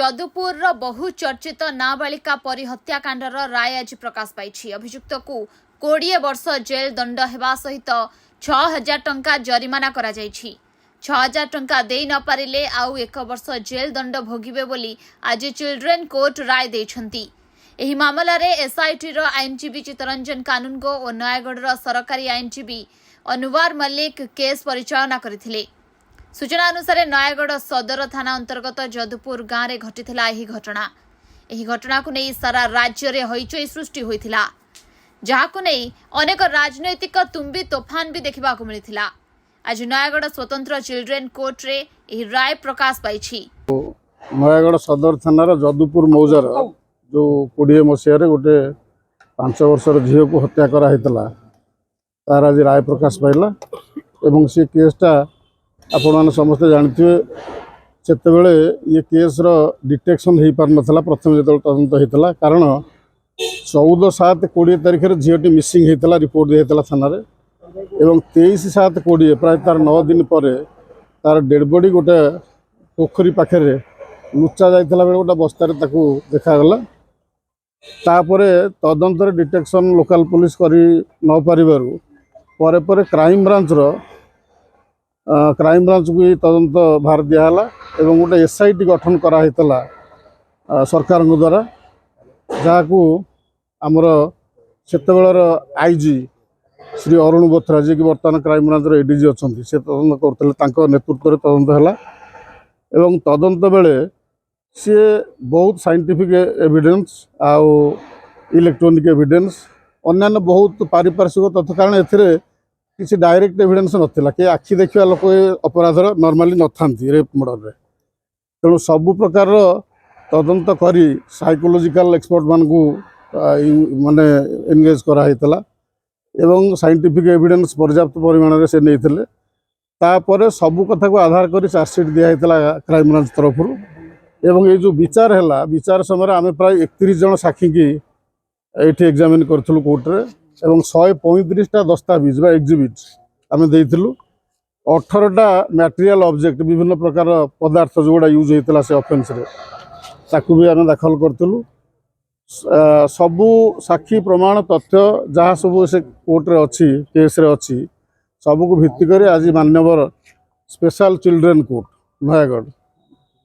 जदुपुर बहुचर्चित नाबालिका परी हत्याकांडर राय आज प्रकाश पाई। अभियुक्त को 20 वर्ष जेल दंड हेबा सहित 6000 टंका जरिमाना करा जायछि। 6000 टंका दे न पारिले आउ 1 वर्ष जेल दंड भोगिबे बोली आज चिल्ड्रेन कोर्ट राय दैछंती। एही मामला रे एसआईटी रो आईनजीवी चित्तरंजन कानूनगो और नयागढ़ सरकारी आईनजीवी अनुवार मल्लिक केस परिचालना करथिले। सूचना अनुसार नयागढ़ सदर थाना अंतर्गत जदुपुर गाँव में घटीथिला एही घटना। एही घटना को नहीं सारा राज्य में हईचई सृष्टि होइथिला, जहाकु नहीं अनेक राजनैतिक तुम्बी तोफान भी देखा मिलता। आज नयागढ़ स्वतंत्र चिल्ड्रेन कोर्ट रे एही राय प्रकाश पाई। नयागढ़ सदर थानार जदुपुर मौजार जो 20 मसीह गोटे 5 वर्षर झील को हत्या कराइला तार आज राय प्रकाश पाइला। एवं से केसटा आपण मैंने समस्ते जानते से ये केस डिटेक्शन हो पार नाला प्रथम जो तदंत होता कारण 14/7/20 तारीख में झीटी मिसिंग होता रिपोर्ट दिया थाना एवं 23/7/20 प्राय तार 9 दिन पर तार डेड बॉडी गोटे पोखरी पाखे लुचा जाता बेले गोटे बस्तार देखागला। तापर तदंत डिटेक्शन लोकल पुलिस करी न पार क्राइम ब्रांच को तदंत भार दिहला एवं गोटे एसआईटी गठन कराइला सरकार द्वारा, जहाँ को आमर सेतबेलर आईजी श्री अरुण बोथरा जी की बर्तमान क्राइम ब्रांच एडीजी अच्छा से तदंत करते नेतृत्व में तदंत है। एवं तदंत बेले सी बहुत साइंटिफिक एविडेंस आउ इलेक्ट्रोनिक एविडेंस अन्य बहुत पारिपार्श्विक तथ्य कारण ए किसी डायरेक्ट एविडेंस नाला कि आखि देखा लोक अपराधर नॉर्मली न था रेप मर्डर रे। तेणु सबु प्रकार तदंत करी साइकोलॉजिकल एक्सपर्ट मान को माने एंगेज कराइला एवं साइंटिफिक एविडेंस पर्याप्त परिमाण में से नहीं तापर सबू कथा को आधार कर चार्जसीट दिखाला क्राइम ब्रांच तरफ। एवं ये जो विचार है विचार समय आम प्राय 31 जन साक्षी की ये एग्जामिन करूँ कोर्टे एवं 135टा दस्तावेज बा एग्जिबिट आम देलु। 18टा मटेरियल ऑब्जेक्ट विभिन्न प्रकार पदार्थ जोड़ा यूज होता से ऑफेंस रे ताकू भी आम दाखल करूँ। सबू साक्षी प्रमाण तथ्य जहाँ सब से कोर्टे अच्छी केस रे अच्छी सबू को भित्ति कर आज मान्यवर स्पेशल चिल्ड्रेन कोर्ट नयागढ़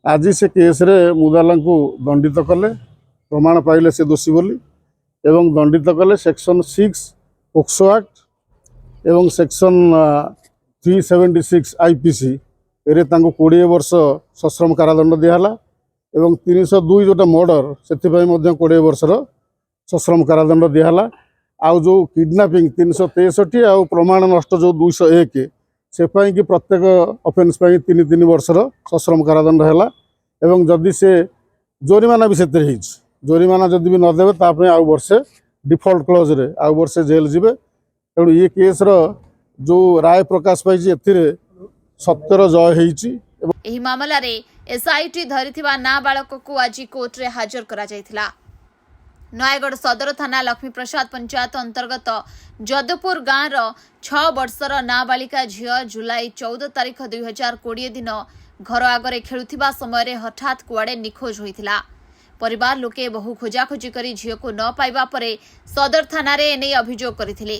आज से केस रे मुदाला को दंडित कले, प्रमाण पाइले से दोषी बोली एवं दंडित कले सेक्शन 6 पोक्सो एक्ट एवं सेक्शन 376 आईपीसी रे 20 वर्ष सश्रम कारादंड दिहला एवं 302 जोटा मर्डर से 20 वर्षर सश्रम कारादंड दिहला। आउ जो किडनैपिंग 363 आउ प्रमाण नष्ट जो 201 से कि प्रत्येक ऑफेंस 3 वर्षर सश्रम कारादंड है। एवं जदि से जोरिमाना भी से जोरिमाना जदि भी नदेवे तापे आउ वर्षे डिफॉल्ट क्लोज रे आउ वर्षे जेल जीवे। तेणु ये केस जो राय प्रकाश पाई सत्यर जय होइछि। एही मामला रे एसआईटी धरिथिबा नाबालक को आज कोर्ट रे हाजर करा जायथिला। नयागढ़ सदर थाना लक्ष्मी प्रसाद पंचायत अंतर्गत जदुपुर गाँव 6 वर्षर नाबालिका झील जुलाई 14 तारीख 2020 दिन घर आगरे खेलुथिबा समय हठात कुआड़े निखोज होइथिला। परिवार लोके बहु खोजाखोजी करी झील को न पाइबा परे सदर थाना रे एने अभियोग करथिले।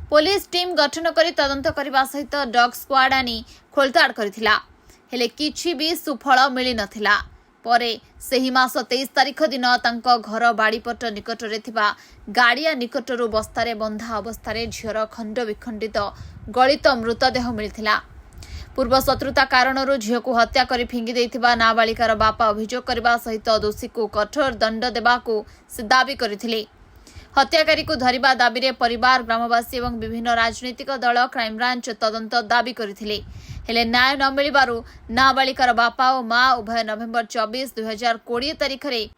पुलिस टीम गठन करी तदंत करबा सहित डॉग स्क्वाड आनी खोलताड़ करथिला, हेले किछि भी सुफल मिली नथिला। परे सेही मास 23 तारीख दिन तांको घर बाड़ीपट निकट रे थिबा गाड़िया निकटरू बस्तारे बंधा अवस्था झीर खंड विखंडित गलित मृतदेह मिलथिला। पूर्व शत्रुता कारणरू झील को हत्या करी फिंगी देथिबा नाबालिकार बापा अभियोग करबा सहित दोषी को कठोर दंड देबाकू से दाबी करथिले। हत्याकारी को धरिबा दाबी रे परिवार, ग्रामवासी एवं विभिन्न राजनीतिक दल क्राइम ब्रांच तदंत दाबी करथिले, हेले न्याय न मिलिबारु नाबालिकार बापा और मां उभय नवेम्बर 24 2020 तारीख रे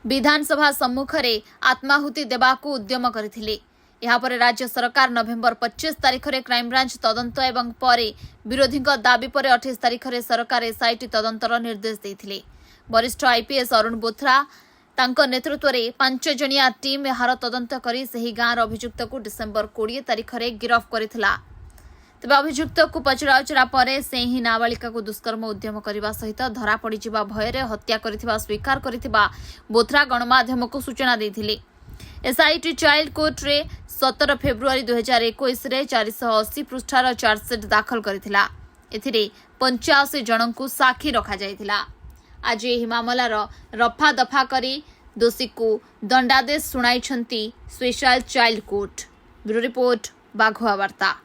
विधानसभा सम्मुख रे आत्माहुति देबाकू उद्यम करथिले। यापर राज्य सरकार नवेम्बर 25 तारीख रे क्राइम ब्रांच तदंत एवं परे विरोधी दाबी पर 28 तारीख रे सरकार एसआईटी तदंतर निर्देश देथिले। वरिष्ठ आईपीएस अरुण बोथरा तांको नेतृत्व में 5 जणिया टीम यार तदंत करी सही गाँव अभियुक्त को डिसेम्बर 20 तारीख रे गिरफ करिथिला। तेज अभियुक्त को पचराउचरा पर से ही नाबालिका को दुष्कर्म उद्यम करने सहित धरा पड़ भय हत्या करथिबा स्वीकार करथिबा बोथरा गणमाध्यम को सूचना देथिले। एसआईटी चाइल्ड कोर्ट रे 17 फेब्रुआरी 2021 रे 480 पृष्ठार चार्जसीट दाखल करथिला। एथिरे 85 जन को साक्षी रखा जायथिला। आज एही मामलार रफा दफा करी दोषी को दंडादेश सुनाई special child court. Bureau report बाघुआ वार्ता।